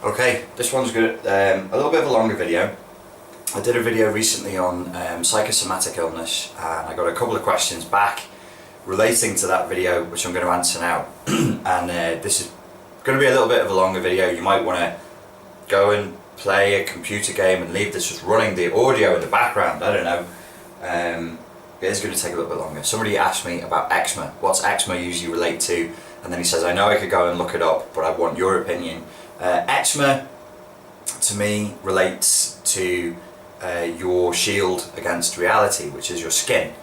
Okay, this one's good. A little bit of a longer video. I did a video recently on psychosomatic illness, and I got a couple of questions back relating to that video, which I'm going to answer now. And this is going to be a little bit of a longer video. You might want to go and play a computer game and leave this just running, the audio in the background. I don't know. It is going to take a little bit longer. Somebody asked me about eczema. What's eczema usually relate to? And then he says, I know I could go and look it up, but I want your opinion. Eczema, to me, relates to your shield against reality, which is your skin.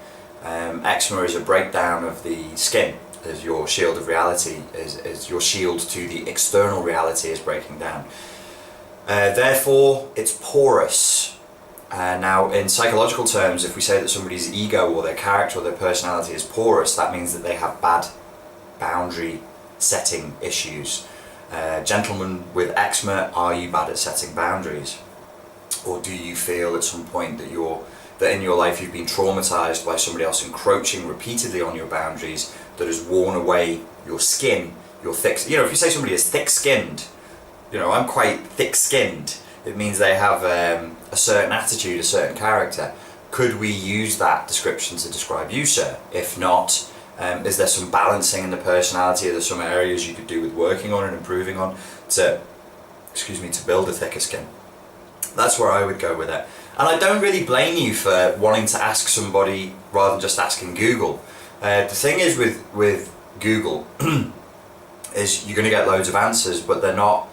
Eczema is a breakdown of the skin, as your shield of reality, is your shield to the external reality is breaking down. Therefore, it's porous. Now, in psychological terms, if we say that somebody's ego or their character or their personality is porous, that means that they have bad boundary setting issues. Gentlemen with eczema, are you bad at setting boundaries? Or do you feel at some point that in your life you've been traumatized by somebody else encroaching repeatedly on your boundaries that has worn away your skin, your thick... You know, if you say somebody is thick-skinned, you know, I'm quite thick-skinned. It means they have a certain attitude, a certain character. Could we use that description to describe you, sir? If not, is there some balancing in the personality? Are there some areas you could do with working on and improving on to build a thicker skin? That's where I would go with it. And I don't really blame you for wanting to ask somebody rather than just asking Google. The thing is with Google is you're going to get loads of answers, but they're not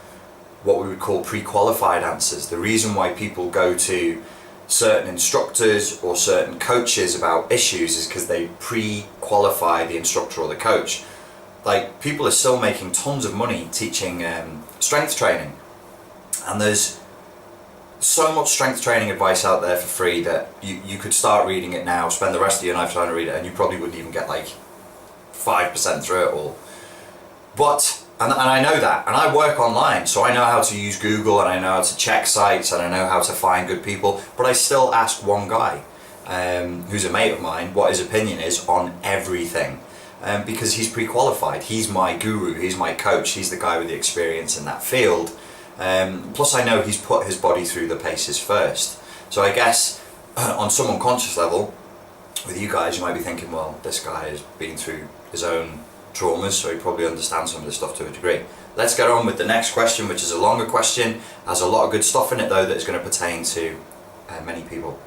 what we would call pre-qualified answers. The reason why people go to certain instructors or certain coaches about issues is because they pre-qualify the instructor or the coach. Like, people are still making tons of money teaching strength training, and there's so much strength training advice out there for free that you could start reading it now, spend the rest of your life trying to read it, and you probably wouldn't even get like 5% through it all. But and I know that, and I work online, so I know how to use Google, and I know how to check sites, and I know how to find good people, but I still ask one guy, who's a mate of mine, what his opinion is on everything, because he's pre-qualified. He's my guru, he's my coach, he's the guy with the experience in that field. Plus I know he's put his body through the paces first. So I guess on some unconscious level, with you guys, you might be thinking, well, this guy has been through his own traumas, so he probably understands some of this stuff to a degree. Let's get on with the next question, which is a longer question, has a lot of good stuff in it though that is going to pertain to many people.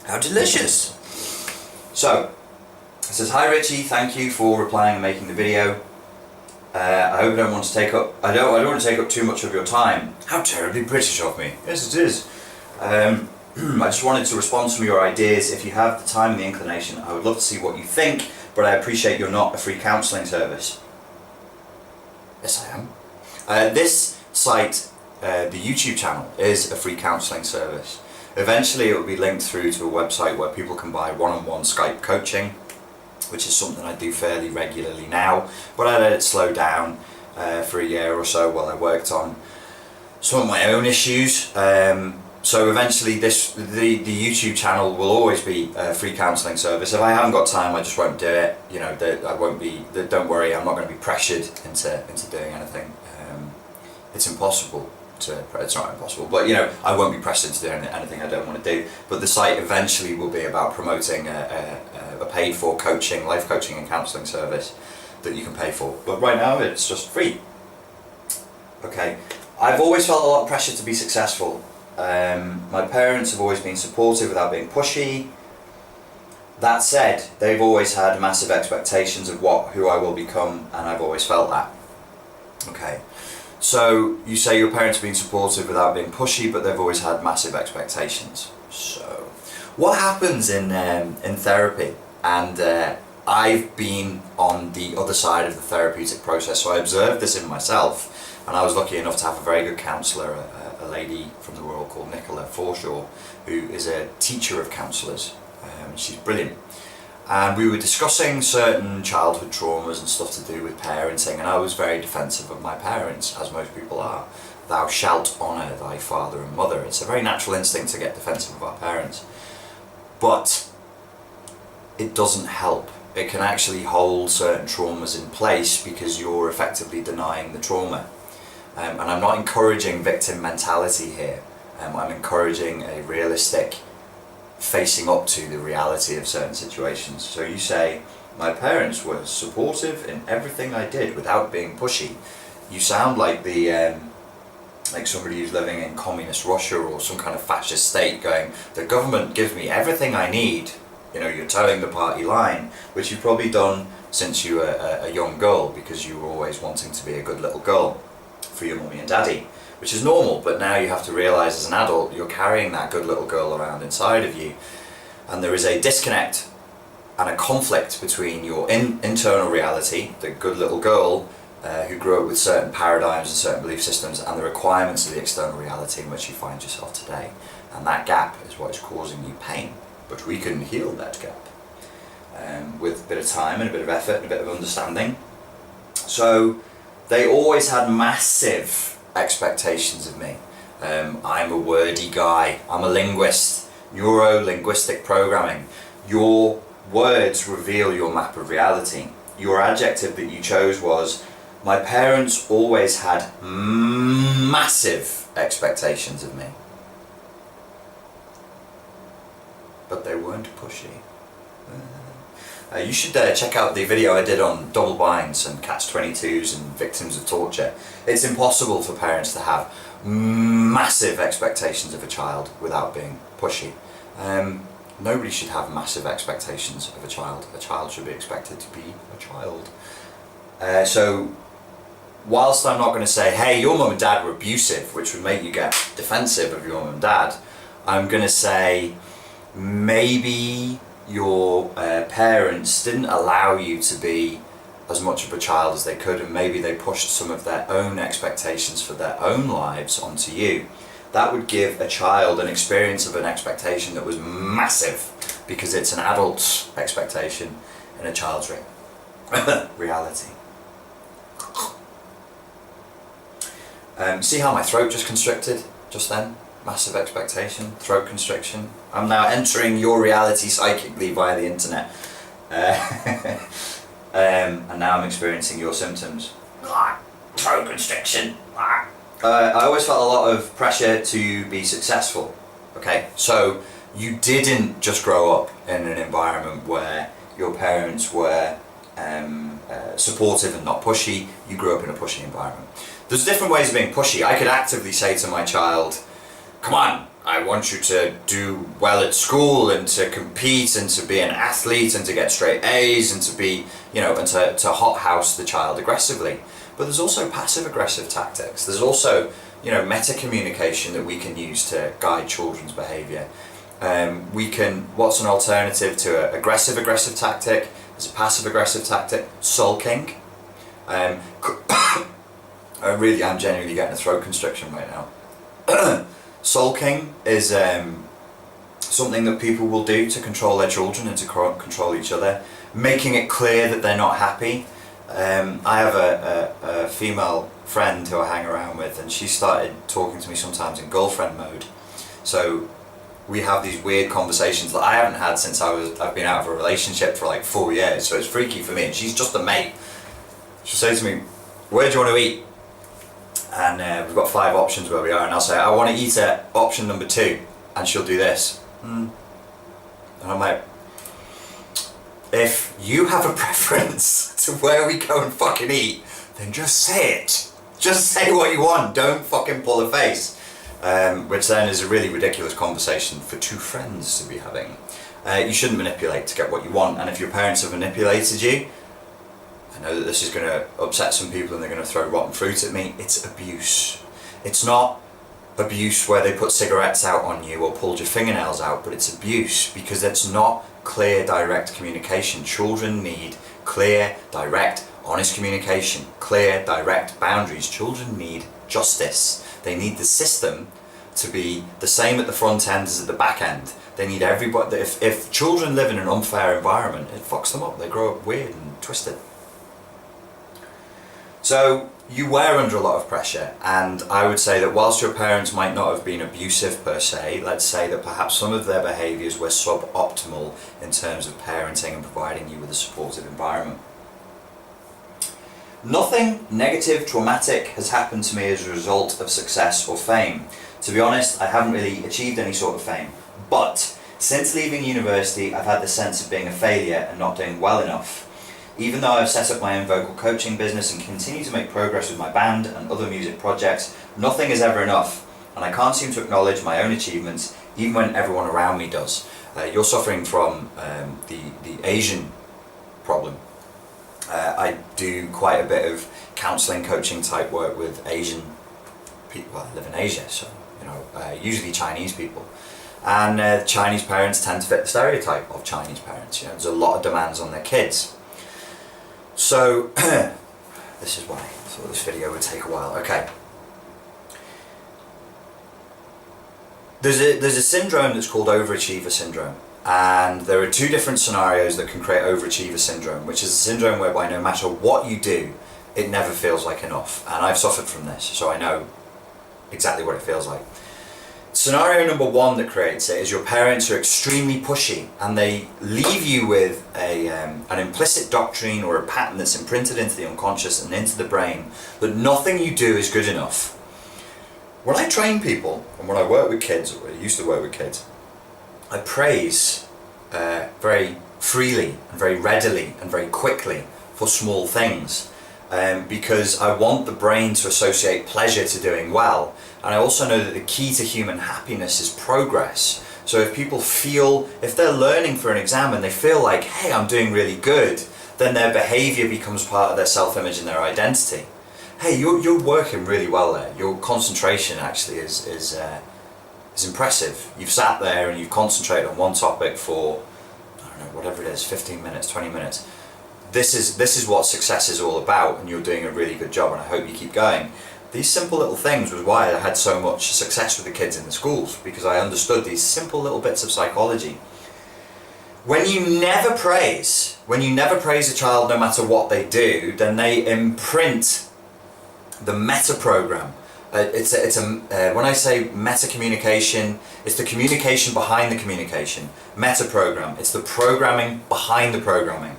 How delicious! So, it says, hi Richie, thank you for replying and making the video. I hope I don't want to take up, I don't want to take up too much of your time. How terribly British of me. Yes, it is. I just wanted to respond to some of your ideas. If you have the time and the inclination, I would love to see what you think, but I appreciate you're not a free counselling service. Yes, I am. This site, the YouTube channel, is a free counselling service. Eventually it will be linked through to a website where people can buy one-on-one Skype coaching, which is something I do fairly regularly now, but I let it slow down for a year or so while I worked on some of my own issues. So eventually the YouTube channel will always be a free counselling service. If I haven't got time, I just won't do it. You know, I won't be, don't worry, I'm not going to be pressured into doing anything. It's impossible to, it's not impossible, but you know, I won't be pressed into doing anything I don't want to do. But the site eventually will be about promoting a paid for coaching, life coaching and counselling service that you can pay for. But right now it's just free. Okay, I've always felt a lot of pressure to be successful. My parents have always been supportive without being pushy. That said, they've always had massive expectations of who I will become, and I've always felt that. Okay, so you say your parents have been supportive without being pushy, but they've always had massive expectations. So what happens in therapy? And I've been on the other side of the therapeutic process, so I observed this in myself, and I was lucky enough to have a very good counsellor, a lady from the Royal called Nicola Forshaw, who is a teacher of counsellors. She's brilliant. And we were discussing certain childhood traumas and stuff to do with parenting, and I was very defensive of my parents, as most people are. Thou shalt honour thy father and mother. It's a very natural instinct to get defensive of our parents. But it doesn't help. it can actually hold certain traumas in place because you're effectively denying the trauma. And I'm not encouraging victim mentality here. I'm encouraging a realistic facing up to the reality of certain situations. So you say, my parents were supportive in everything I did without being pushy. You sound like like somebody who's living in communist Russia or some kind of fascist state going, the government gives me everything I need. You know, you're towing the party line, which you've probably done since you were a young girl because you were always wanting to be a good little girl for your mummy and daddy, which is normal, but now you have to realise as an adult you're carrying that good little girl around inside of you, and there is a disconnect and a conflict between your internal reality, the good little girl who grew up with certain paradigms and certain belief systems, and the requirements of the external reality in which you find yourself today. And that gap is what is causing you pain, but we can heal that gap with a bit of time and a bit of effort and a bit of understanding. So they always had massive expectations of me. I'm a wordy guy, I'm a linguist, neuro-linguistic programming. Your words reveal your map of reality. Your adjective that you chose was, my parents always had massive expectations of me. But they weren't pushy. You should check out the video I did on double binds and catch-22s and victims of torture. It's impossible for parents to have massive expectations of a child without being pushy. Nobody should have massive expectations of a child. A child should be expected to be a child. So, whilst I'm not going to say, hey, your mum and dad were abusive, which would make you get defensive of your mum and dad, I'm going to say, maybe your parents didn't allow you to be as much of a child as they could, and maybe they pushed some of their own expectations for their own lives onto you. That would give a child an experience of an expectation that was massive, because it's an adult's expectation in a child's reality. See how my throat just constricted just then? Massive expectation, throat constriction. I'm now entering your reality psychically via the internet. And now I'm experiencing your symptoms. Throat constriction. I always felt a lot of pressure to be successful. Okay, so you didn't just grow up in an environment where your parents were supportive and not pushy. You grew up in a pushy environment. There's different ways of being pushy. I could actively say to my child, come on, I want you to do well at school and to compete and to be an athlete and to get straight A's and to be, you know, and to hothouse the child aggressively. But there's also passive aggressive tactics. There's also, you know, meta communication that we can use to guide children's behaviour. What's an alternative to an aggressive tactic? There's a passive aggressive tactic, sulking. I really am genuinely getting a throat constriction right now. Sulking is something that people will do to control their children and to control each other, making it clear that they're not happy. I have a female friend who I hang around with, and she started talking to me sometimes in girlfriend mode. So we have these weird conversations that I haven't had since I've been out of a relationship for like 4 years, so it's freaky for me, and she's just a mate. She'll say to me, where do you want to eat? And we've got 5 options where we are, and I'll say, I want to eat at option number 2, and she'll do this. And I'm like, if you have a preference to where we go and fucking eat, then just say it. Just say what you want, don't fucking pull a face. Which then is a really ridiculous conversation for 2 friends to be having. You shouldn't manipulate to get what you want, and if your parents have manipulated you, I know that this is going to upset some people and they're going to throw rotten fruit at me. It's abuse. It's not abuse where they put cigarettes out on you or pulled your fingernails out, but it's abuse because it's not clear, direct communication. Children need clear, direct, honest communication, clear, direct boundaries. Children need justice. They need the system to be the same at the front end as at the back end. They need everybody. If children live in an unfair environment, it fucks them up. They grow up weird and twisted. So you were under a lot of pressure, and I would say that whilst your parents might not have been abusive per se, let's say that perhaps some of their behaviours were suboptimal in terms of parenting and providing you with a supportive environment. Nothing negative, traumatic has happened to me as a result of success or fame. To be honest, I haven't really achieved any sort of fame, but since leaving university I've had the sense of being a failure and not doing well enough. Even though I've set up my own vocal coaching business and continue to make progress with my band and other music projects, nothing is ever enough, and I can't seem to acknowledge my own achievements even when everyone around me does. You're suffering from the Asian problem. I do quite a bit of counselling, coaching type work with Asian people. Well, I live in Asia, so usually Chinese people. And Chinese parents tend to fit the stereotype of Chinese parents. There's a lot of demands on their kids. So, this is why I thought this video would take a while. Okay. There's a syndrome that's called Overachiever Syndrome. And there are two different scenarios that can create Overachiever Syndrome, which is a syndrome whereby no matter what you do, it never feels like enough. And I've suffered from this, so I know exactly what it feels like. Scenario number one that creates it is your parents are extremely pushy and they leave you with an implicit doctrine or a pattern that's imprinted into the unconscious and into the brain that nothing you do is good enough. When I train people and when I work with kids, or I used to work with kids, I praise very freely and very readily and very quickly for small things. Because I want the brain to associate pleasure to doing well, and I also know that the key to human happiness is progress. So if people feel, if they're learning for an exam and they feel like, hey, I'm doing really good, then their behaviour becomes part of their self-image and their identity. Hey, you're working really well there. Your concentration actually is impressive. You've sat there and you've concentrated on one topic for, I don't know, whatever it is, 15 minutes, 20 minutes. This is what success is all about, and you're doing a really good job, and I hope you keep going. These simple little things was why I had so much success with the kids in the schools, because I understood these simple little bits of psychology. When you never praise a child no matter what they do, then they imprint the meta program. When I say meta communication, it's the communication behind the communication. Meta program, it's the programming behind the programming.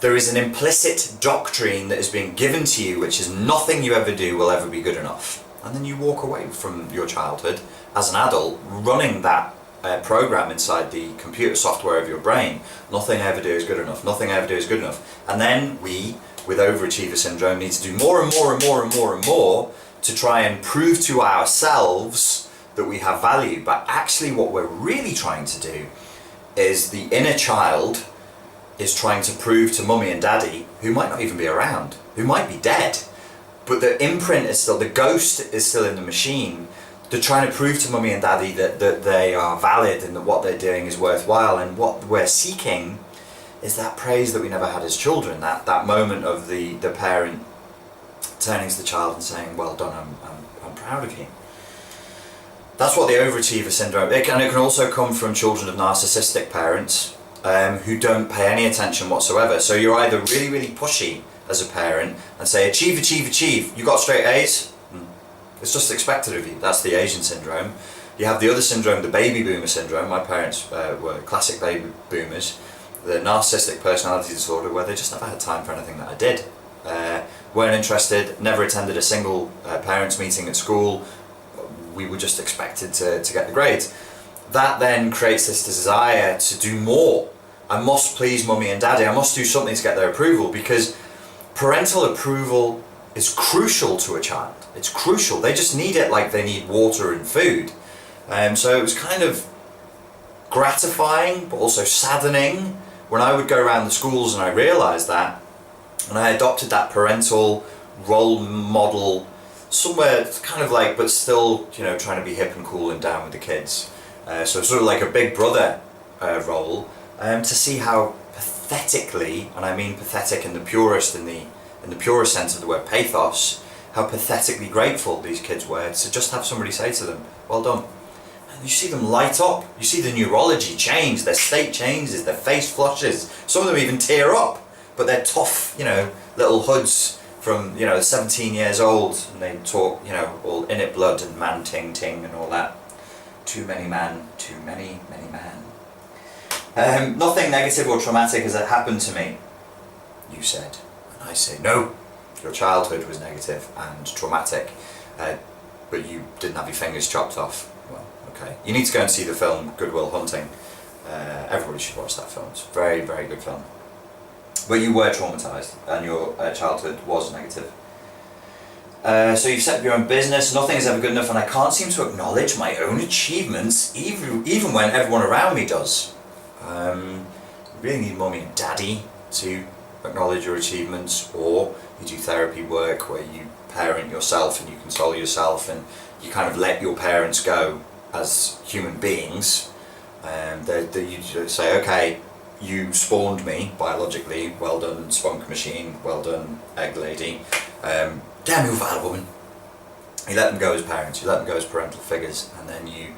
There is an implicit doctrine that is being given to you, which is nothing you ever do will ever be good enough. And then you walk away from your childhood as an adult running that program inside the computer software of your brain. Nothing I ever do is good enough. Nothing I ever do is good enough. And then we, with Overachiever Syndrome, need to do more and more and more and more and more to try and prove to ourselves that we have value. But actually what we're really trying to do is the inner child is trying to prove to mummy and daddy, who might not even be around, who might be dead, but the imprint is still, the ghost is still in the machine. They're trying to prove to mummy and daddy that they are valid and that what they're doing is worthwhile, and what we're seeking is that praise that we never had as children, that moment of the parent turning to the child and saying, well done, I'm proud of you. That's what the Overachiever Syndrome, and it can also come from children of narcissistic parents, who don't pay any attention whatsoever. So you're either really, really pushy as a parent and say, achieve, achieve, achieve. You got straight A's? It's just expected of you. That's the Asian syndrome. You have the other syndrome, the baby boomer syndrome. My parents were classic baby boomers. The narcissistic personality disorder, where they just never had time for anything that I did. Weren't interested, never attended a single parents' meeting at school. We were just expected to get the grades. That then creates this desire to do more. I must please mummy and daddy. I must do something to get their approval, because parental approval is crucial to a child. It's crucial. They just need it like they need water and food. So it was kind of gratifying, but also saddening when I would go around the schools and I realised that, and I adopted that parental role model somewhere kind of like, but still, trying to be hip and cool and down with the kids. So sort of like a big brother role, to see how pathetically, and I mean pathetic in the purest sense of the word pathos, how pathetically grateful these kids were to just have somebody say to them, well done. And you see them light up, you see the neurology change, their state changes, their face flushes, some of them even tear up, but they're tough, little hoods from, 17 years old, and they talk, all in it blood and man ting ting and all that. Too many man, too many man. Nothing negative or traumatic has happened to me, you said. And I say, no, your childhood was negative and traumatic, but you didn't have your fingers chopped off. Well, okay. You need to go and see the film Good Will Hunting. Everybody should watch that film. It's a very, very good film. But you were traumatised and your childhood was negative. So you've set up your own business, nothing is ever good enough, and I can't seem to acknowledge my own achievements, even when everyone around me does. You really need mummy and daddy to acknowledge your achievements, or you do therapy work where you parent yourself and you console yourself and you kind of let your parents go as human beings. You just say, okay, you spawned me biologically, well done spunk machine, well done egg lady, damn you vile woman. You let them go as parents, you let them go as parental figures, and then you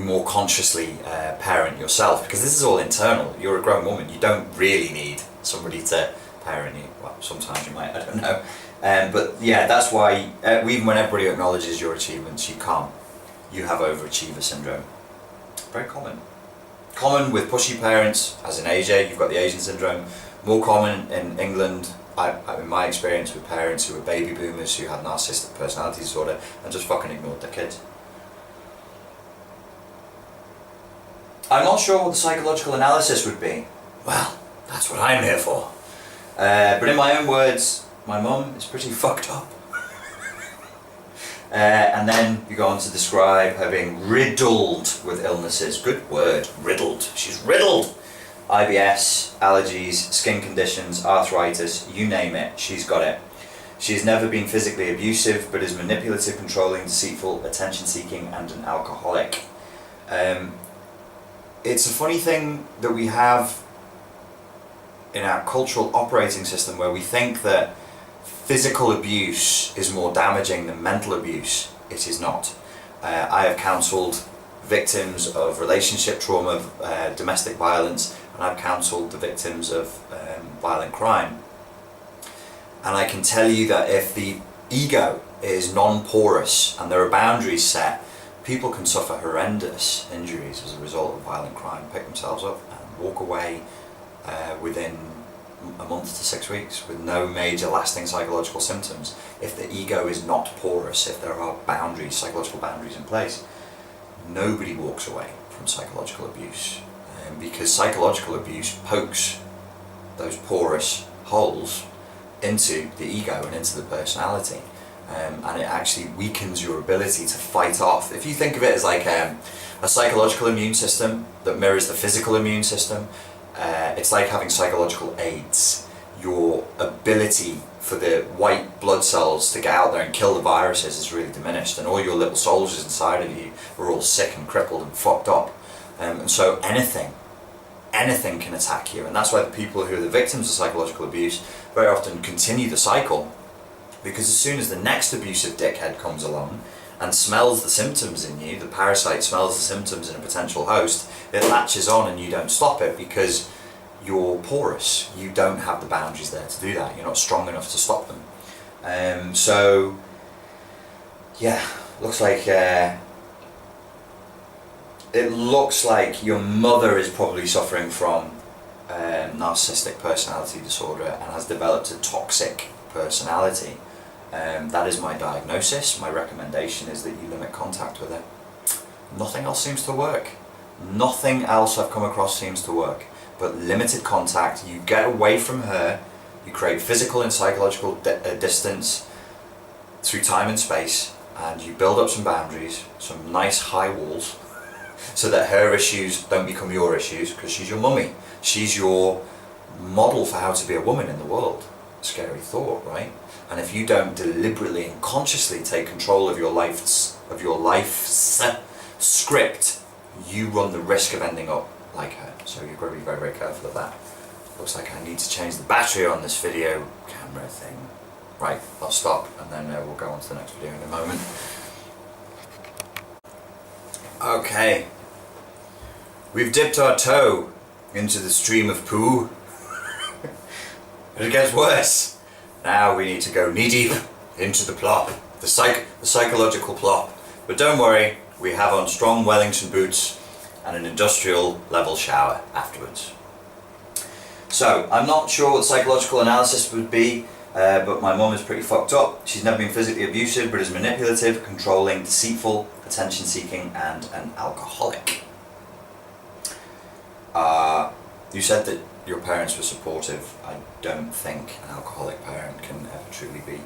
more consciously parent yourself, because this is all internal. You're a grown woman, you don't really need somebody to parent you. Well, sometimes you might, I don't know. But yeah, that's why even when everybody acknowledges your achievements, you can't. You have Overachiever Syndrome. Very common. Common with pushy parents, as in Asia, you've got the Asian syndrome. More common in England, in my experience, with parents who were baby boomers who had narcissistic personality disorder and just fucking ignored their kids. I'm not sure what the psychological analysis would be. Well, that's what I'm here for. But in my own words, my mum is pretty fucked up. And then you go on to describe her being riddled with illnesses. Good word, riddled. She's riddled. IBS, allergies, skin conditions, arthritis, you name it, she's got it. She has never been physically abusive, but is manipulative, controlling, deceitful, attention-seeking, and an alcoholic. It's a funny thing that we have in our cultural operating system where we think that physical abuse is more damaging than mental abuse. It is not. I have counselled victims of relationship trauma, domestic violence, and I've counselled the victims of violent crime. And I can tell you that if the ego is non-porous and there are boundaries set, people can suffer horrendous injuries as a result of violent crime, pick themselves up and walk away within a month to 6 weeks with no major lasting psychological symptoms. If the ego is not porous, if there are boundaries, psychological boundaries in place, nobody walks away from psychological abuse, because psychological abuse pokes those porous holes into the ego and into the personality, and it actually weakens your ability to fight off. If you think of it as like a psychological immune system that mirrors the physical immune system, it's like having psychological AIDS. Your ability for the white blood cells to get out there and kill the viruses is really diminished, and all your little soldiers inside of you are all sick and crippled and fucked up. And so anything can attack you, and that's why the people who are the victims of psychological abuse very often continue the cycle, because as soon as the next abusive dickhead comes along and smells the symptoms in you, the parasite smells the symptoms in a potential host, it latches on and you don't stop it because you're porous. You don't have the boundaries there to do that. You're not strong enough to stop them. So, yeah, looks like it looks like your mother is probably suffering from narcissistic personality disorder and has developed a toxic personality. That is my diagnosis. My recommendation is that you limit contact with her. Nothing else seems to work. Nothing else I've come across seems to work. But limited contact, you get away from her, you create physical and psychological distance through time and space, and you build up some boundaries, some nice high walls, so that her issues don't become your issues, because she's your mummy. She's your model for how to be a woman in the world. Scary thought, right? And if you don't deliberately and consciously take control of your life's script, you run the risk of ending up like her. So you've got to be very, very careful of that. Looks like I need to change the battery on this video camera thing. Right, I'll stop and then we'll go on to the next video in a moment. Okay, we've dipped our toe into the stream of poo. But it gets worse. Now we need to go knee deep into the plop, the psychological plop. But don't worry, we have on strong Wellington boots and an industrial level shower afterwards. So, I'm not sure what psychological analysis would be, but my mum is pretty fucked up. She's never been physically abusive, but is manipulative, controlling, deceitful, attention-seeking, and an alcoholic. You said that your parents were supportive. I don't think an alcoholic parent can ever truly be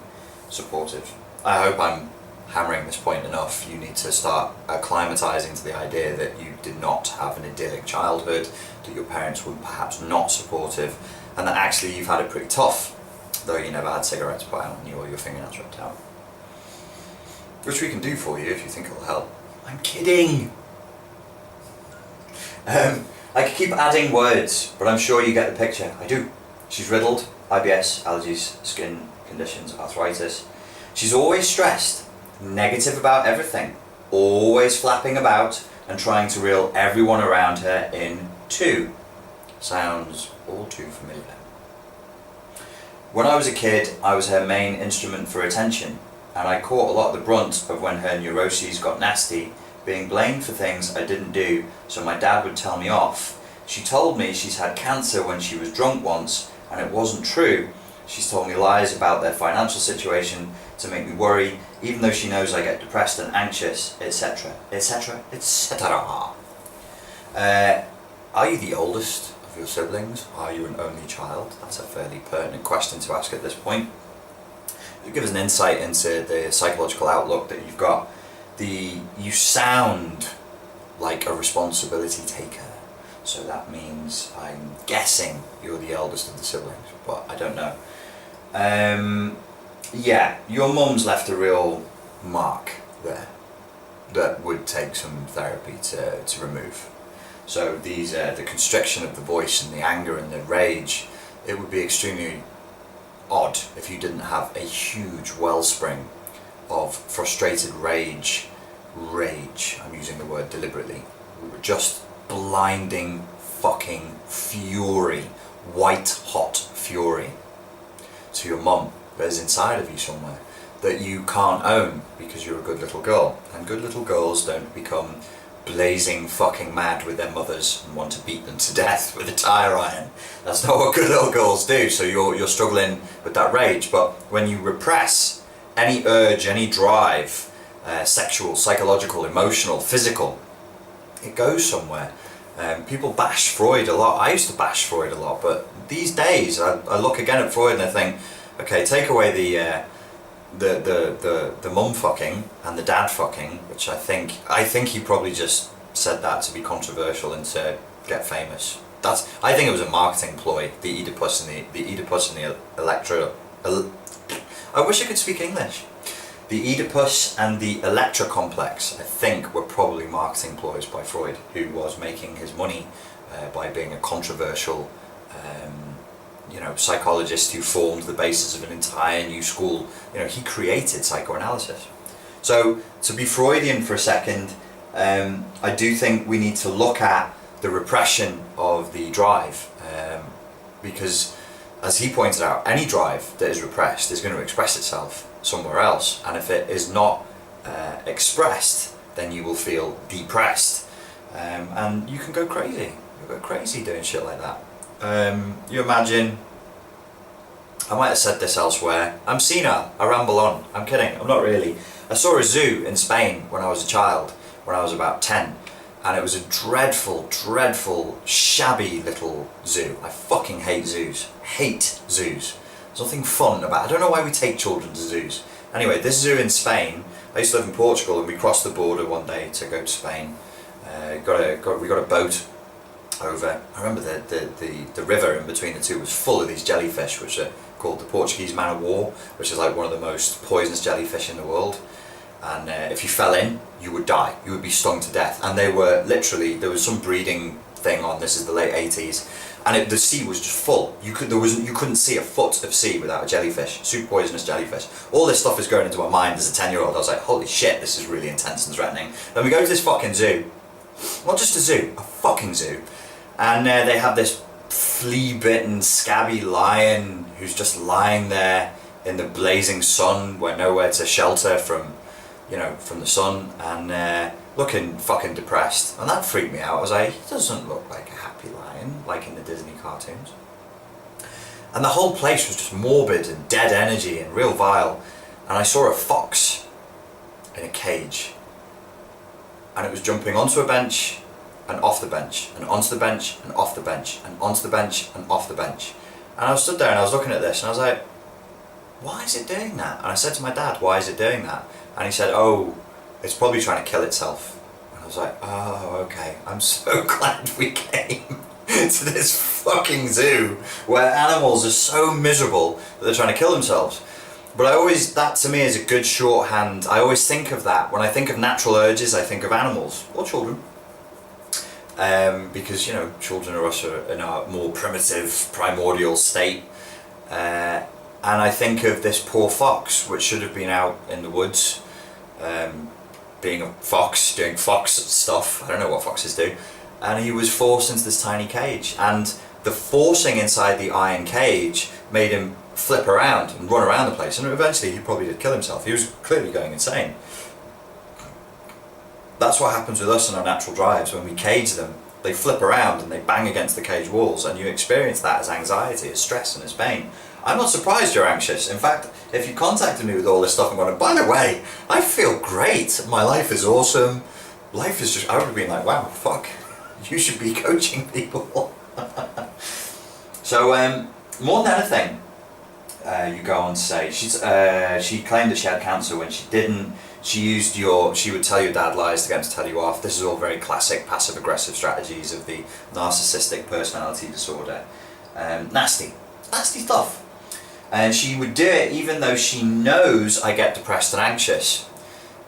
supportive. I hope I'm hammering this point enough. You need to start acclimatizing to the idea that you did not have an idyllic childhood, that your parents were perhaps not supportive, and that actually you've had it pretty tough, though you never had cigarettes put out on you or your fingernails ripped out. Which we can do for you if you think it'll help. I'm kidding! I could keep adding words, but I'm sure you get the picture. I do. She's riddled, IBS, allergies, skin conditions, arthritis. She's always stressed, negative about everything, always flapping about and trying to reel everyone around her in too. Sounds all too familiar. When I was a kid, I was her main instrument for attention, and I caught a lot of the brunt of when her neuroses got nasty, being blamed for things I didn't do, so my dad would tell me off. She told me she's had cancer when she was drunk once, and it wasn't true. She's told me lies about their financial situation to make me worry, even though she knows I get depressed and anxious, etc., etc., etc. Are you the oldest of your siblings? Are you an only child? That's a fairly pertinent question to ask at this point. It'll give us an insight into the psychological outlook that you've got. You sound like a responsibility taker, so that means I'm guessing you're the eldest of the siblings, but I don't know. Yeah, your mum's left a real mark there that would take some therapy to remove. So the constriction of the voice and the anger and the rage, it would be extremely odd if you didn't have a huge wellspring of frustrated rage, I'm using the word deliberately, just blinding fucking fury, white hot fury to your mum that is inside of you somewhere that you can't own because you're a good little girl, and good little girls don't become blazing fucking mad with their mothers and want to beat them to death with a tire iron. That's not what good little girls do, so you're struggling with that rage. But when you repress any urge, any drive, sexual, psychological, emotional, physical, it goes somewhere. People bash Freud a lot. I used to bash Freud a lot, but these days I look again at Freud and I think, okay, take away the mum fucking and the dad fucking, which I think he probably just said that to be controversial and to get famous. I think it was a marketing ploy. The Oedipus and the Electra. I wish I could speak English. The Oedipus and the Electra complex, I think, were probably marketing ploys by Freud, who was making his money by being a controversial, psychologist who formed the basis of an entire new school. He created psychoanalysis. So, to be Freudian for a second, I do think we need to look at the repression of the drive, because, as he pointed out, any drive that is repressed is going to express itself somewhere else, and if it is not expressed, then you will feel depressed, and you can go crazy. You'll go crazy doing shit like that. You imagine, I might have said this elsewhere, I'm senile, I ramble on. I'm kidding, I'm not really. I saw a zoo in Spain when I was a child, when I was about 10, and it was a dreadful, dreadful, shabby little zoo. I fucking hate zoos. Hate zoos. There's nothing fun about it. I don't know why we take children to zoos. Anyway, this zoo in Spain, I used to live in Portugal, and we crossed the border one day to go to Spain. We got a boat over. I remember the river in between the two was full of these jellyfish, which are called the Portuguese man of war, which is like one of the most poisonous jellyfish in the world. And if you fell in, you would die. You would be stung to death. And they were literally, there was some breeding thing on. This is the late 80s, and the sea was just full. You couldn't see a foot of sea without a jellyfish, super poisonous jellyfish. All this stuff is going into my mind as a 10-year-old. I was like, holy shit, this is really intense and threatening. Then we go to this fucking zoo, not just a zoo, a fucking zoo, and they have this flea-bitten, scabby lion who's just lying there in the blazing sun, where nowhere to shelter from, you know, from the sun, and looking fucking depressed. And that freaked me out. I was like, he doesn't look like a happy lion, like in the Disney cartoons. And the whole place was just morbid and dead energy and real vile. And I saw a fox in a cage. And it was jumping onto a bench and off the bench, and onto the bench and off the bench, and onto the bench and off the bench. And I stood there and I was looking at this and I was like, why is it doing that? And I said to my dad, why is it doing that? And he said, oh, it's probably trying to kill itself. And I was like, oh, okay. I'm so glad we came to this fucking zoo where animals are so miserable that they're trying to kill themselves. But that to me is a good shorthand. I always think of that. When I think of natural urges, I think of animals, or children. Because, you know, children of us are in our more primitive, primordial state. And I think of this poor fox, which should have been out in the woods, being a fox, doing fox stuff. I don't know what foxes do. And he was forced into this tiny cage. And the forcing inside the iron cage made him flip around and run around the place. And eventually he probably did kill himself. He was clearly going insane. That's what happens with us in our natural drives. When we cage them, they flip around and they bang against the cage walls, and you experience that as anxiety, as stress and as pain. I'm not surprised you're anxious. In fact, if you contacted me with all this stuff and going, by the way, I feel great, my life is awesome, life is just, I would have been like, wow, fuck, you should be coaching people. So, more than anything, you go on to say, she claimed that she had cancer when she didn't. She would tell your dad lies to get him to tell you off. This is all very classic passive-aggressive strategies of the narcissistic personality disorder. Nasty stuff. And she would do it even though she knows I get depressed and anxious.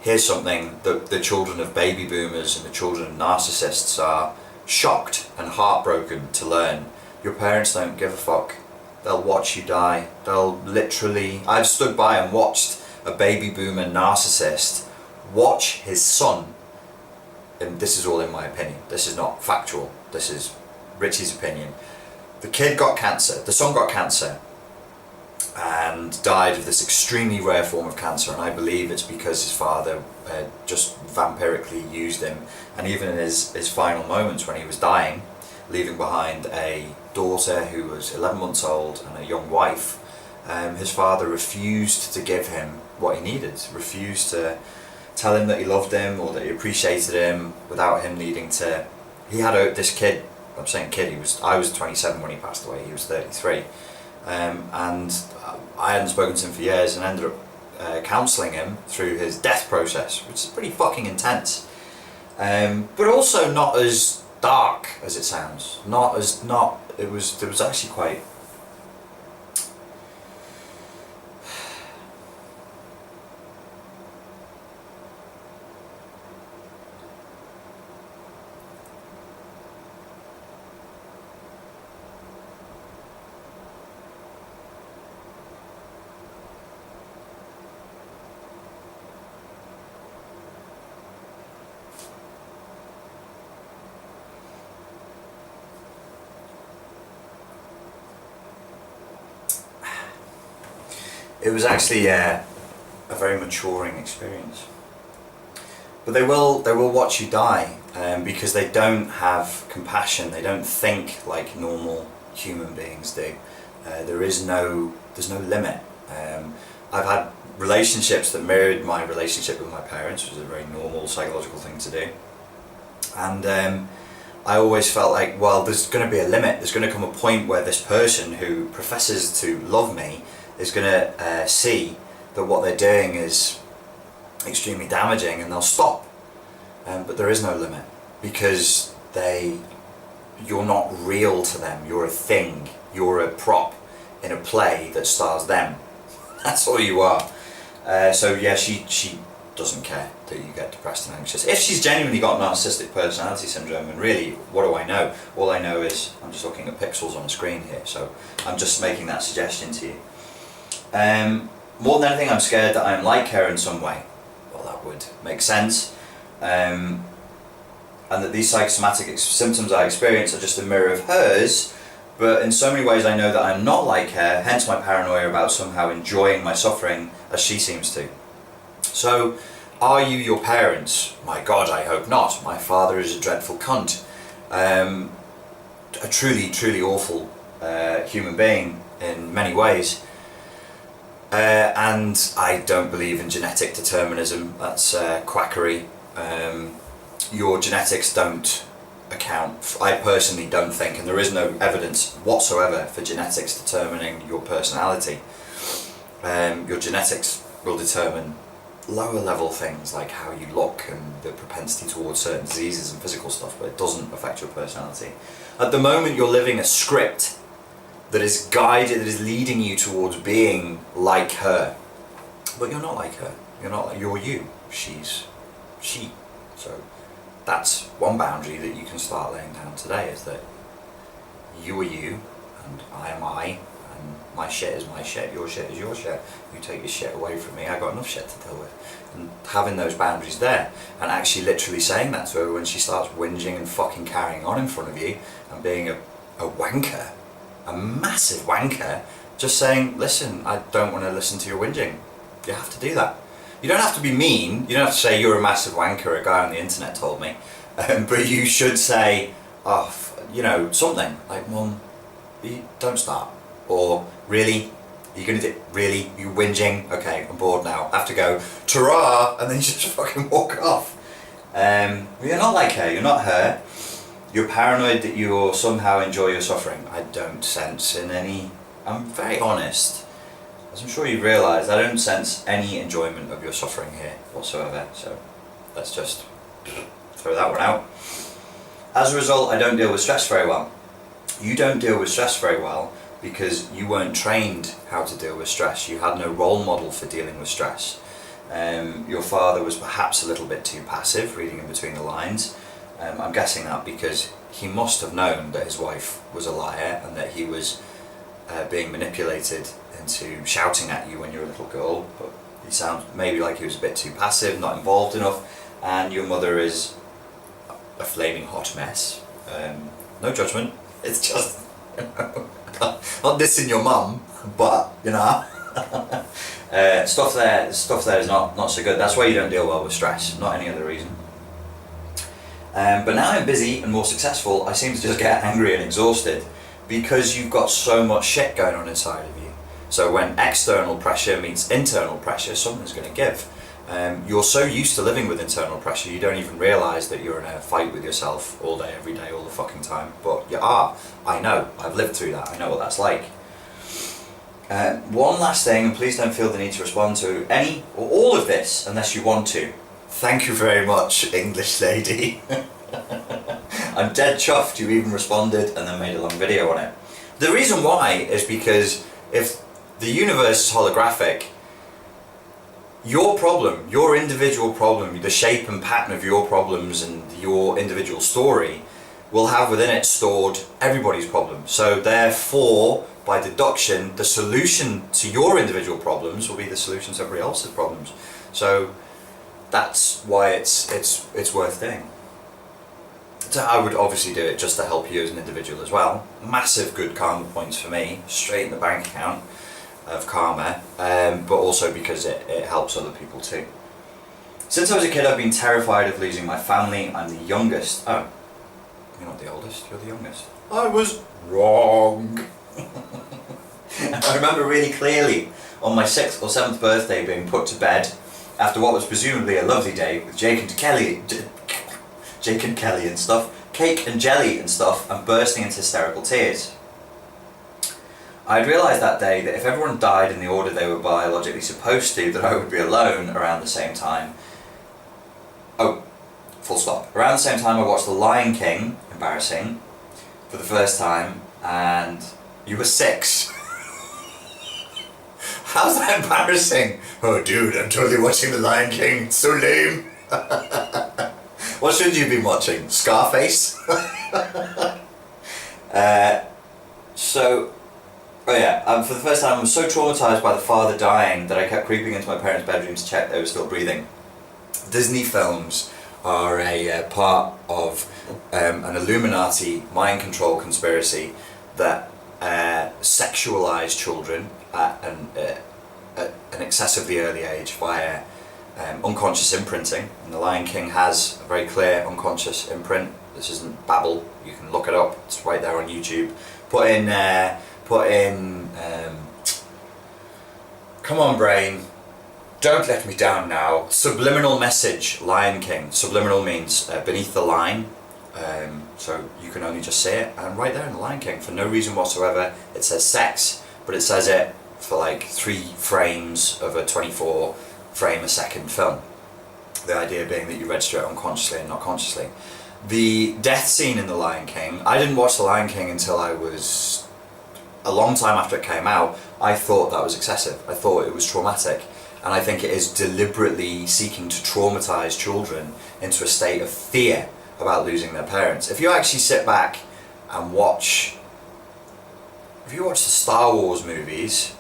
Here's something that the children of baby boomers and the children of narcissists are shocked and heartbroken to learn. Your parents don't give a fuck. They'll watch you die. They'll literally... I've stood by and watched a baby boomer narcissist watch his son, and this is all in my opinion, this is not factual, this is Richie's opinion. The kid got cancer, the son got cancer, and died of this extremely rare form of cancer, and I believe it's because his father just vampirically used him, and even in his final moments when he was dying, leaving behind a daughter who was 11 months old and a young wife, his father refused to give him what he needed, refused to tell him that he loved him or that he appreciated him without him needing to. He had this kid, I'm saying kid, I was 27 when he passed away, he was 33, and I hadn't spoken to him for years and ended up counselling him through his death process, which is pretty fucking intense, but also not as dark as it sounds. It was actually quite... It was actually a very maturing experience. But they will watch you die because they don't have compassion. They don't think like normal human beings do. There's no limit. I've had relationships that mirrored my relationship with my parents, which is a very normal psychological thing to do. And I always felt like, well, there's going to be a limit. There's going to come a point where this person who professes to love me is going to see that what they're doing is extremely damaging, and they'll stop. But there is no limit, because you're not real to them. You're a thing. You're a prop in a play that stars them. That's all you are. So yeah, she doesn't care that you get depressed and anxious. If she's genuinely got narcissistic personality syndrome, and really, what do I know? All I know is I'm just looking at pixels on a screen here, so I'm just making that suggestion to you. More than anything, I'm scared that I'm like her in some way. Well, that would make sense. And that these psychosomatic symptoms I experience are just a mirror of hers, But in so many ways I know that I'm not like her, hence my paranoia about somehow enjoying my suffering as she seems to. So, are you your parents? My God, I hope not. My father is a dreadful cunt. A truly, truly awful human being in many ways. And I don't believe in genetic determinism. That's quackery. Your genetics don't account. I personally don't think, and there is no evidence whatsoever for genetics determining your personality. Your genetics will determine lower level things like how you look and the propensity towards certain diseases and physical stuff, but it doesn't affect your personality. At the moment you're living a script that is guided, that is leading you towards being like her. But you're not like her. You're you. She's she. So that's one boundary that you can start laying down today, is that you are you and I am I, and my shit is my shit, your shit is your shit. You take your shit away from me, I got enough shit to deal with. And having those boundaries there, and actually literally saying that to her when she starts whinging and fucking carrying on in front of you and being a wanker, a massive wanker, just saying, listen, I don't want to listen to your whinging. You have to do that. You don't have to be mean, you don't have to say you're a massive wanker, a guy on the internet told me, but you should say, oh, something like, Mum, don't start, or really, you're going to do, really, you whinging, okay, I'm bored now, I have to go, ta-ra, and then you just fucking walk off. You're not like her, you're not her. You're paranoid that you'll somehow enjoy your suffering. I don't sense in any, I'm very honest, as I'm sure you've realised, I don't sense any enjoyment of your suffering here whatsoever, so let's just throw that one out. As a result, I don't deal with stress very well. You don't deal with stress very well because you weren't trained how to deal with stress. You had no role model for dealing with stress. Your father was perhaps a little bit too passive, reading in between the lines. I'm guessing that because he must have known that his wife was a liar and that he was being manipulated into shouting at you when you're a little girl, but he sounds maybe like he was a bit too passive, not involved enough, and your mother is a flaming hot mess. No judgment, it's just, not dissing your mum, but, stuff there is not so good. That's why you don't deal well with stress, not any other reason. But now I'm busy and more successful, I seem to just get angry and exhausted because you've got so much shit going on inside of you. So when external pressure meets internal pressure, something's going to give. You're so used to living with internal pressure, you don't even realise that you're in a fight with yourself all day, every day, all the fucking time. But you are. I know. I've lived through that. I know what that's like. One last thing, and please don't feel the need to respond to any or all of this unless you want to. Thank you very much, English lady. I'm dead chuffed you even responded and then made a long video on it. The reason why is because if the universe is holographic, your problem, your individual problem, the shape and pattern of your problems and your individual story will have within it stored everybody's problem. So therefore, by deduction, the solution to your individual problems will be the solution to everybody else's problems. So that's why it's worth doing. So I would obviously do it just to help you as an individual as well. Massive good karma points for me, straight in the bank account of karma, but also because it helps other people too. Since I was a kid, I've been terrified of losing my family. I'm the youngest. Oh, you're not the oldest, you're the youngest. I was wrong. I remember really clearly on my 6th or 7th birthday being put to bed after what was presumably a lovely day with Jake and Kelly and stuff, cake and jelly and stuff, and bursting into hysterical tears. I'd realised that day that if everyone died in the order they were biologically supposed to, that I would be alone around the same time. Oh, full stop. Around the same time I watched The Lion King, embarrassing, for the first time, and you were 6. How's that embarrassing? Oh dude, I'm totally watching The Lion King, it's so lame. What should you be watching? Scarface? For the first time I was so traumatised by the father dying that I kept creeping into my parents' bedroom to check they were still breathing. Disney films are a part of an Illuminati mind control conspiracy that sexualize children at an excessively early age via unconscious imprinting. And The Lion King has a very clear unconscious imprint. This isn't babble, you can look it up, it's right there on YouTube. Put in come on brain, don't let me down now, subliminal message, Lion King. Subliminal means beneath the line, so you can only just say it, and right there in The Lion King, for no reason whatsoever, it says sex, but it says it for like 3 frames of a 24 frame a second film. The idea being that you register it unconsciously and not consciously. The death scene in The Lion King, I didn't watch The Lion King until I was a long time after it came out. I thought that was excessive. I thought it was traumatic. And I think it is deliberately seeking to traumatize children into a state of fear about losing their parents. If you actually sit back and watch, if you watch the Star Wars movies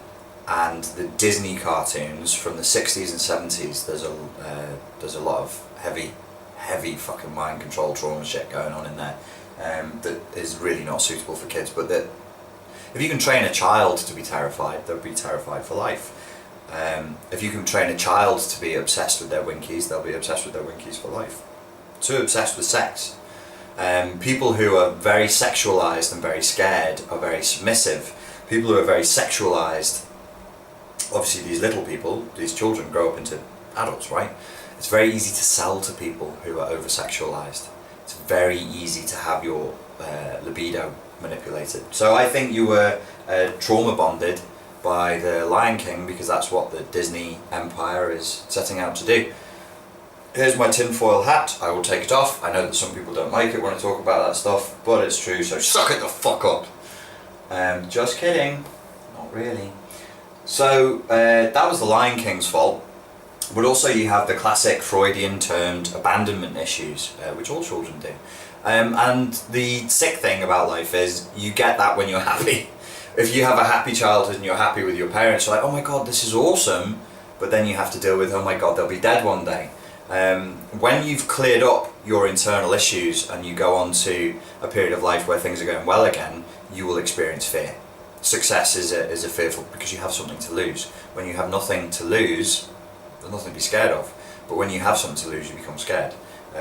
and the Disney cartoons from the 60s and 70s, there's a lot of heavy fucking mind control trauma shit going on in there that is really not suitable for kids. But that if you can train a child to be terrified, they'll be terrified for life. If you can train a child to be obsessed with their winkies, they'll be obsessed with their winkies for life. Too obsessed with sex. People who are very sexualized and very scared are very submissive. People who are very sexualized, obviously these little people, these children grow up into adults, right? It's very easy to sell to people who are over-sexualized. It's very easy to have your libido manipulated. So I think you were trauma bonded by The Lion King because that's what the Disney empire is setting out to do. Here's my tinfoil hat. I will take it off. I know that some people don't like it when I talk about that stuff, but it's true, so suck it the fuck up. Just kidding. Not really. So that was The Lion King's fault. But also you have the classic Freudian termed abandonment issues, which all children do. And the sick thing about life is you get that when you're happy. If you have a happy childhood and you're happy with your parents, you're like, oh my god, this is awesome. But then you have to deal with, oh my god, they'll be dead one day. When you've cleared up your internal issues and you go on to a period of life where things are going well again, you will experience fear. Success is a fearful because you have something to lose. When you have nothing to lose, there's nothing to be scared of. But when you have something to lose, you become scared.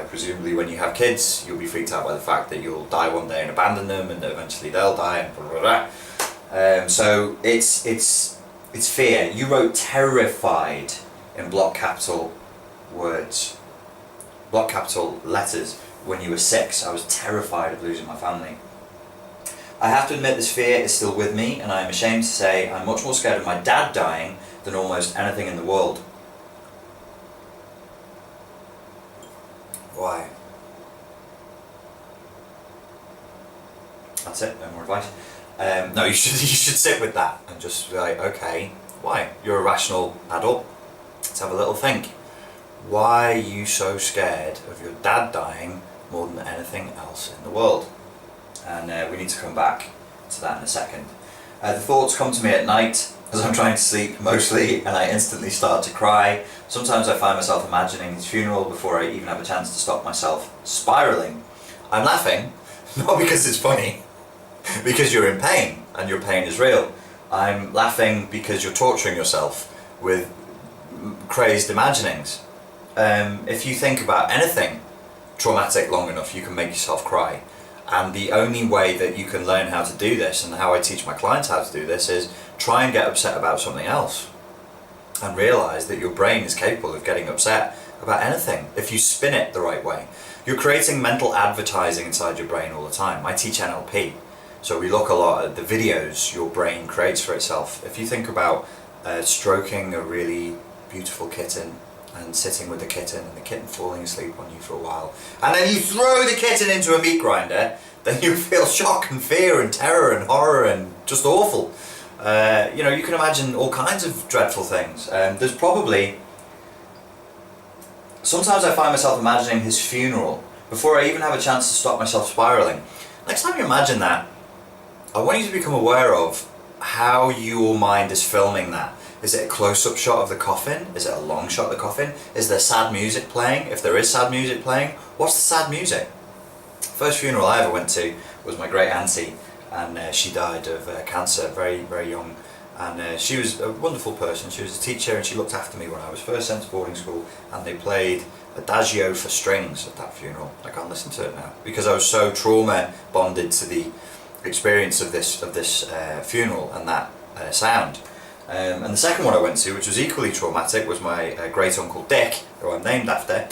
Presumably when you have kids, you'll be freaked out by the fact that you'll die one day and abandon them, and eventually they'll die, and blah blah blah. So it's fear. You wrote terrified in block capital words, block capital letters when you were 6. I was terrified of losing my family. I have to admit this fear is still with me, and I am ashamed to say I'm much more scared of my dad dying than almost anything in the world. Why? That's it, no more advice. No, you should sit with that and just be like, okay, why? You're a rational adult. Let's have a little think. Why are you so scared of your dad dying more than anything else in the world? And we need to come back to that in a second. The thoughts come to me at night as I'm trying to sleep mostly, and I instantly start to cry. Sometimes I find myself imagining his funeral before I even have a chance to stop myself spiraling. I'm laughing, not because it's funny, because you're in pain, and your pain is real. I'm laughing because you're torturing yourself with crazed imaginings. If you think about anything traumatic long enough, you can make yourself cry. And the only way that you can learn how to do this, and how I teach my clients how to do this, is try and get upset about something else. And realise that your brain is capable of getting upset about anything if you spin it the right way. You're creating mental advertising inside your brain all the time. I teach NLP, so we look a lot at the videos your brain creates for itself. If you think about stroking a really beautiful kitten and sitting with the kitten and the kitten falling asleep on you for a while, and then you throw the kitten into a meat grinder, then you feel shock and fear and terror and horror and just awful. You can imagine all kinds of dreadful things. There's probably... Sometimes I find myself imagining his funeral before I even have a chance to stop myself spiraling. Next time you imagine that, I want you to become aware of how your mind is filming that. Is it a close-up shot of the coffin? Is it a long shot of the coffin? Is there sad music playing? If there is sad music playing, what's the sad music? First funeral I ever went to was my great auntie, and she died of cancer very, very young. And she was a wonderful person. She was a teacher, and she looked after me when I was first sent to boarding school, and they played Adagio for strings at that funeral. I can't listen to it now because I was so trauma bonded to the experience of this funeral and that sound. And the second one I went to, which was equally traumatic, was my great uncle Dick, who I'm named after.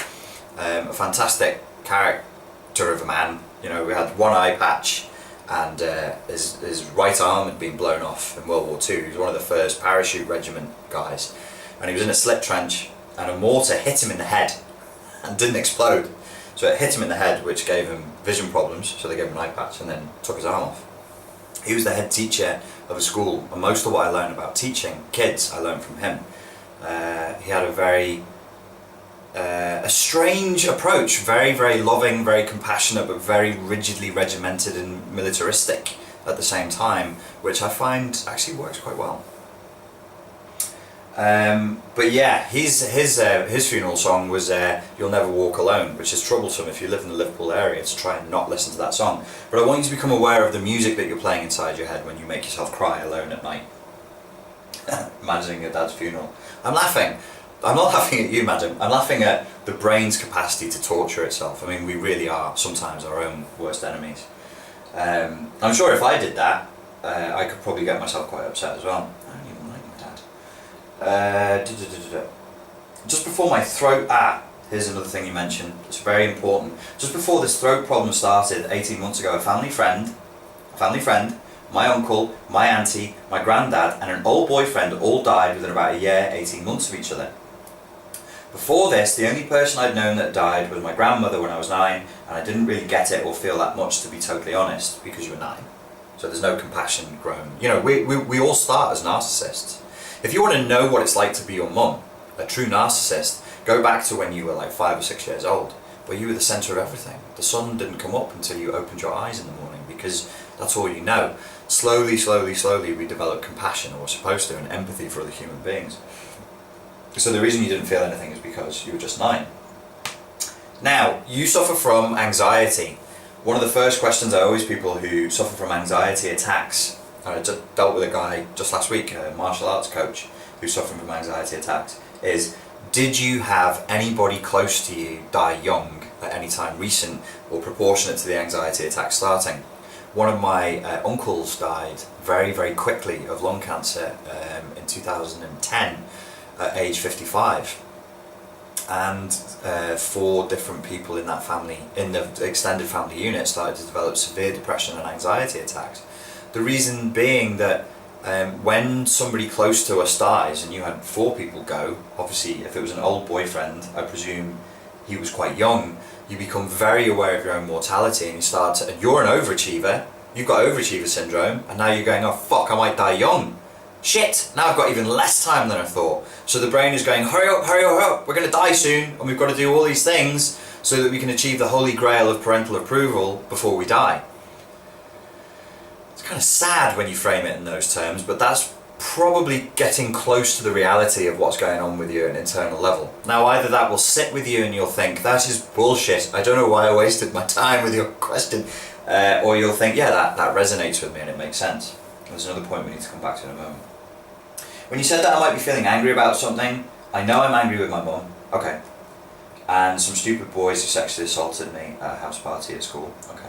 A fantastic character of a man. You know, we had one eye patch, and his right arm had been blown off in World War II. He was one of the first parachute regiment guys, and he was in a slit trench, and a mortar hit him in the head and didn't explode. So it hit him in the head, which gave him vision problems, so they gave him an eye patch and then took his arm off. He was the head teacher of a school, and most of what I learned about teaching kids I learned from him. He had a strange approach, very, very loving, very compassionate, but very rigidly regimented and militaristic at the same time, which I find actually works quite well. But yeah, his funeral song was You'll Never Walk Alone, which is troublesome if you live in the Liverpool area to try and not listen to that song. But I want you to become aware of the music that you're playing inside your head when you make yourself cry alone at night. Imagining your dad's funeral. I'm laughing. I'm not laughing at you, madam. I'm laughing at the brain's capacity to torture itself. I mean, we really are sometimes our own worst enemies. I'm sure if I did that, I could probably get myself quite upset as well. I don't even like my dad. Just before my throat... here's another thing you mentioned. It's very important. Just before this throat problem started 18 months ago, a family friend, my uncle, my auntie, my granddad, and an old boyfriend all died within about a year, 18 months of each other. Before this, the only person I'd known that died was my grandmother when I was 9, and I didn't really get it or feel that much, to be totally honest, because you were 9. So there's no compassion grown. You know, we all start as narcissists. If you want to know what it's like to be your mum, a true narcissist, go back to when you were like 5 or 6 years old, where you were the centre of everything. The sun didn't come up until you opened your eyes in the morning, because that's all you know. Slowly, slowly, slowly we develop compassion, or we're supposed to, and empathy for other human beings. So the reason you didn't feel anything is because you were just 9. Now, you suffer from anxiety. One of the first questions I always people who suffer from anxiety attacks, I just dealt with a guy just last week, a martial arts coach, who's suffering from anxiety attacks, is, did you have anybody close to you die young at any time recent or proportionate to the anxiety attack starting? One of my uncles died very, very quickly of lung cancer in 2010 at age 55. And 4 different people in that family, in the extended family unit, started to develop severe depression and anxiety attacks. The reason being that when somebody close to us dies, and you had 4 people go, obviously if it was an old boyfriend, I presume he was quite young, you become very aware of your own mortality, and you start to, and you're an overachiever, you've got Overachiever Syndrome, and now you're going, oh fuck, I might die young. Shit, now I've got even less time than I thought. So the brain is going, hurry up, hurry up, hurry up, we're going to die soon, and we've got to do all these things so that we can achieve the holy grail of parental approval before we die. It's kind of sad when you frame it in those terms, but that's probably getting close to the reality of what's going on with you at an internal level. Now, either that will sit with you and you'll think, that is bullshit, I don't know why I wasted my time with your question, or you'll think, yeah, that resonates with me and it makes sense. There's another point we need to come back to in a moment. When you said that I might be feeling angry about something, I know I'm angry with my mum, okay, and some stupid boys who sexually assaulted me at a house party at school, okay.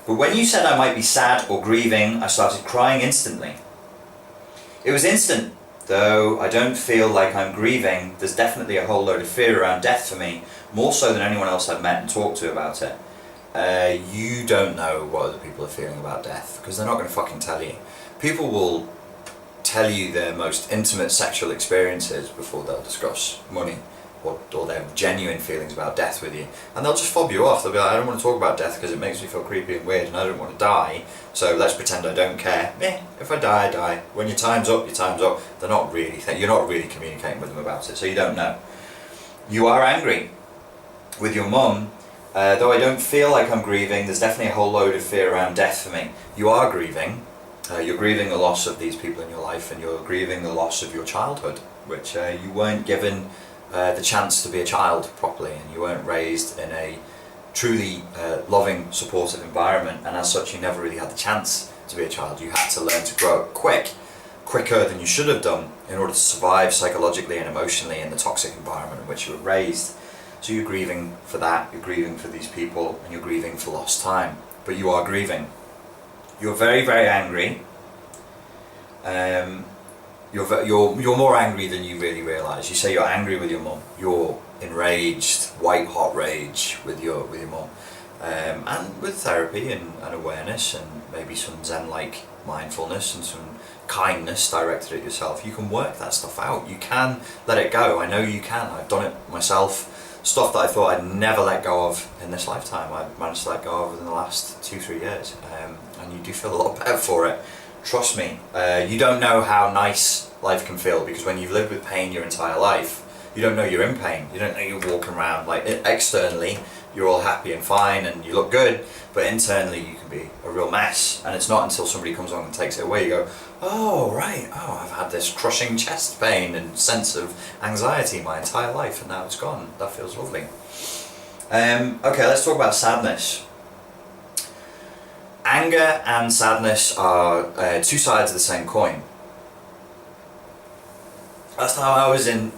But when you said I might be sad or grieving, I started crying instantly. It was instant, though I don't feel like I'm grieving. There's definitely a whole load of fear around death for me, more so than anyone else I've met and talked to about it. You don't know what other people are feeling about death, because they're not going to fucking tell you. People will tell you their most intimate sexual experiences before they'll discuss money or their genuine feelings about death with you, and they'll just fob you off. They'll be like, I don't want to talk about death because it makes me feel creepy and weird and I don't want to die, so let's pretend I don't care. If I die, I die. When your time's up, your time's up. They're not really you're not really communicating with them about it, so you don't know. You are angry with your mum, though I don't feel like I'm grieving. There's definitely a whole load of fear around death for me. You are grieving. You're grieving the loss of these people in your life, and you're grieving the loss of your childhood, which you weren't given the chance to be a child properly, and you weren't raised in a truly loving, supportive environment, and as such you never really had the chance to be a child. You had to learn to grow up quicker than you should have done in order to survive psychologically and emotionally in the toxic environment in which you were raised. So you're grieving for that, you're grieving for these people, and you're grieving for lost time. But you are grieving. You're very, very angry. You're more angry than you really realise. You say you're angry with your mum. You're enraged, white hot rage with your mum. And with therapy and awareness and maybe some Zen-like mindfulness and some kindness directed at yourself, you can work that stuff out. You can let it go. I know you can. I've done it myself. Stuff that I thought I'd never let go of in this lifetime, I've managed to let go of in the last 2-3 years. And you do feel a lot better for it. Trust me. You don't know how nice life can feel, because when you've lived with pain your entire life, you don't know you're in pain. You don't know you're walking around like externally you're all happy and fine and you look good, but internally you can be a real mess. And it's not until somebody comes along and takes it away you go, oh right, oh I've had this crushing chest pain and sense of anxiety my entire life, and now it's gone. That feels lovely. Okay, let's talk about sadness. Anger and sadness are two sides of the same coin. Last time I was in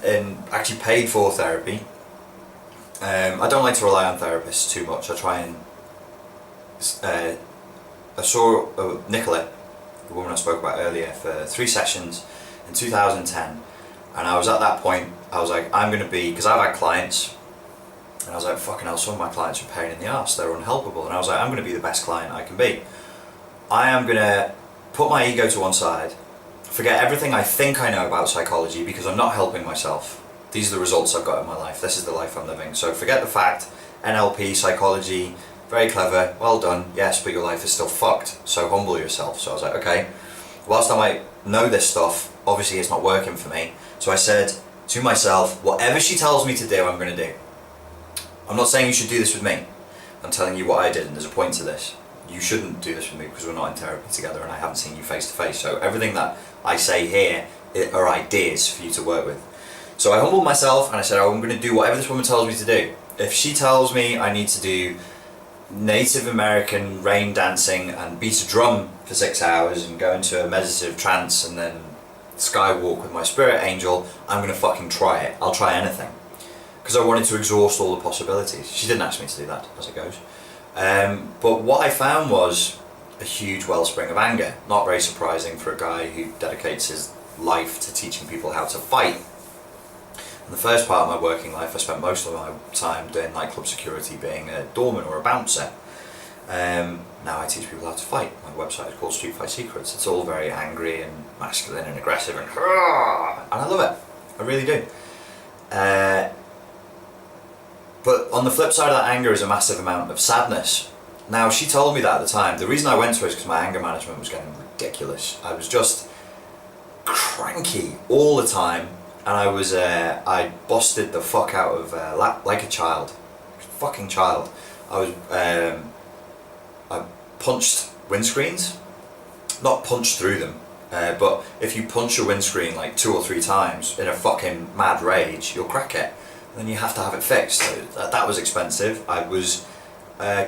actually paid for therapy. I don't like to rely on therapists too much. I try and I saw Nicola, the woman I spoke about earlier, for 3 sessions in 2010, and I was at that point, I was like, I'm going to be, because I've had clients, and I was like, fucking hell, some of my clients are a pain in the arse, they're unhelpable, and I was like, I'm going to be the best client I can be. I am going to put my ego to one side, forget everything I think I know about psychology, because I'm not helping myself. These are the results I've got in my life, this is the life I'm living. So forget the fact, NLP, psychology, very clever, well done, yes, but your life is still fucked, so humble yourself. So I was like, okay, whilst I might know this stuff, obviously it's not working for me. So I said to myself, whatever she tells me to do, I'm going to do. I'm not saying you should do this with me. I'm telling you what I did, and there's a point to this. You shouldn't do this with me because we're not in therapy together and I haven't seen you face to face. So everything that I say here are ideas for you to work with. So I humbled myself and I said, oh, I'm going to do whatever this woman tells me to do. If she tells me I need to do Native American rain dancing and beat a drum for 6 hours and go into a meditative trance and then skywalk with my spirit angel, I'm going to fucking try it. I'll try anything. Because I wanted to exhaust all the possibilities. She didn't ask me to do that, as it goes. But what I found was a huge wellspring of anger. Not very surprising for a guy who dedicates his life to teaching people how to fight. In the first part of my working life, I spent most of my time doing nightclub security, being a doorman or a bouncer. Now I teach people how to fight. My website is called Street Fight Secrets. It's all very angry and masculine and aggressive and I love it. I really do. But on the flip side of that anger is a massive amount of sadness. Now, she told me that at the time. The reason I went to her is because my anger management was getting ridiculous. I was just cranky all the time, and I busted the fuck out of like a child, fucking child. I punched windscreens, not punched through them, but if you punch a windscreen like 2 or 3 times in a fucking mad rage, you'll crack it. Then you have to have it fixed. So that was expensive. I was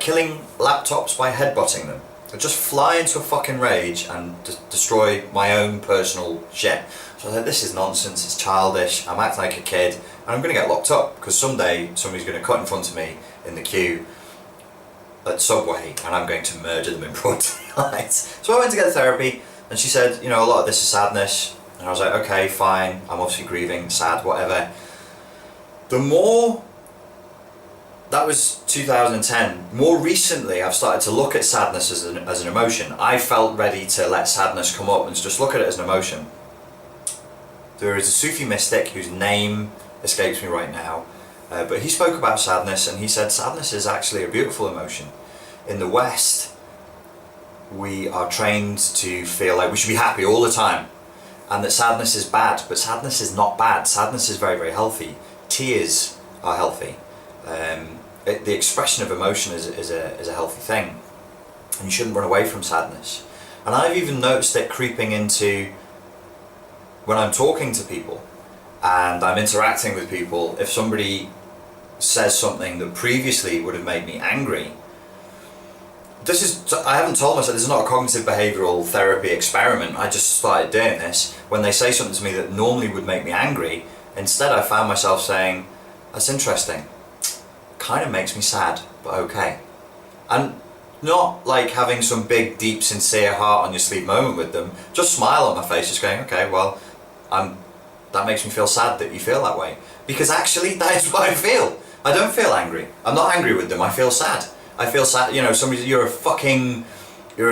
killing laptops by headbutting them. I'd just fly into a fucking rage and destroy my own personal shit. So I was like, this is nonsense, it's childish, I'm acting like a kid, and I'm going to get locked up because someday somebody's going to cut in front of me in the queue at Subway and I'm going to murder them in broad daylight. So I went to get therapy and she said, you know, a lot of this is sadness. And I was like, okay, fine, I'm obviously grieving, sad, whatever. The more, that was 2010, more recently I've started to look at sadness as an emotion. I felt ready to let sadness come up and just look at it as an emotion. There is a Sufi mystic whose name escapes me right now, but he spoke about sadness and he said sadness is actually a beautiful emotion. In the West, we are trained to feel like we should be happy all the time and that sadness is bad, but sadness is not bad. Sadness is very, very healthy. Tears are healthy. The expression of emotion is a healthy thing, and you shouldn't run away from sadness. And I've even noticed it creeping into when I'm talking to people and I'm interacting with people. If somebody says something that previously would have made me angry, I haven't told myself, this is not a cognitive behavioural therapy experiment. I just started doing this. When they say something to me that normally would make me angry, instead I found myself saying, that's interesting. Kind of makes me sad, but okay. And not like having some big, deep, sincere heart on your sleeve moment with them. Just smile on my face, just going, okay, well, that makes me feel sad that you feel that way. Because actually, that is what I feel. I don't feel angry. I'm not angry with them, I feel sad. I feel sad, you know, somebody, you're a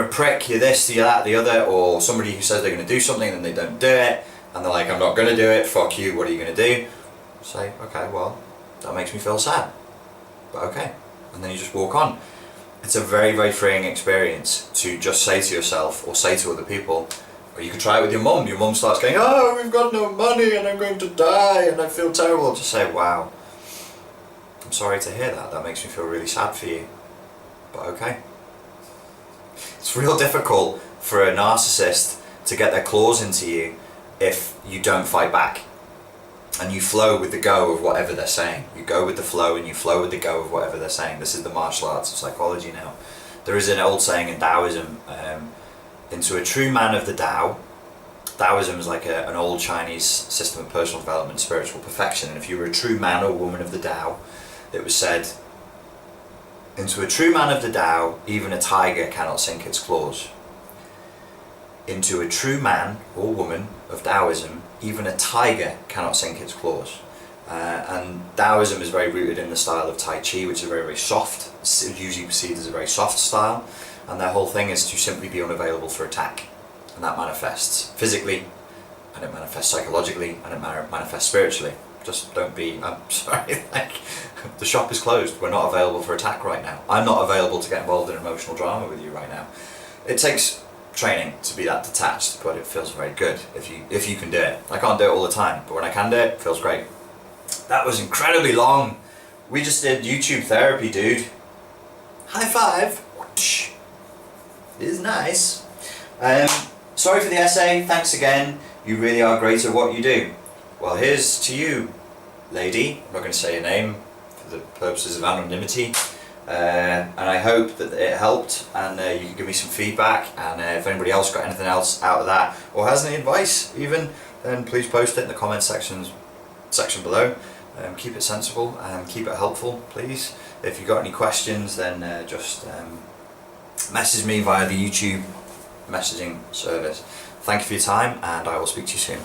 prick, you're this, you're that, the other, or somebody who says they're going to do something and they don't do it, and they're like, I'm not going to do it, fuck you, what are you going to do? Say, okay, well, that makes me feel sad. But okay. And then you just walk on. It's a very, very freeing experience to just say to yourself, or say to other people, or you could try it with your mum. Your mum starts going, oh, we've got no money and I'm going to die and I feel terrible. Just say, wow, I'm sorry to hear that. That makes me feel really sad for you. But okay. It's real difficult for a narcissist to get their claws into you if you don't fight back. And you flow with the go of whatever they're saying. You go with the flow and you flow with the go of whatever they're saying. This is the martial arts of psychology now. There is an old saying in Taoism, into a true man of the Tao. Taoism is like an old Chinese system of personal development, spiritual perfection. And if you were a true man or woman of the Tao, it was said, into a true man of the Tao, even a tiger cannot sink its claws. Into a true man or woman of Taoism, even a tiger cannot sink its claws. And Taoism is very rooted in the style of Tai Chi, which is very, very soft. It's usually perceived as a very soft style. And their whole thing is to simply be unavailable for attack. And that manifests physically, and it manifests psychologically, and it manifests spiritually. Just don't be, I'm sorry, like, the shop is closed. We're not available for attack right now. I'm not available to get involved in emotional drama with you right now. It takes training to be that detached, but it feels very good if you can do it. I can't do it all the time, but when I can do it, it feels great. That was incredibly long. We just did YouTube therapy, dude. High five. It is nice. Sorry for the essay. Thanks again. You really are great at what you do. Well, here's to you, lady. I'm not going to say your name for the purposes of anonymity. And I hope that it helped, and you can give me some feedback, and if anybody else got anything else out of that, or has any advice even, then please post it in the comment section below. Keep it sensible and keep it helpful, please. If you've got any questions, then just message me via the YouTube messaging service. Thank you for your time, and I will speak to you soon.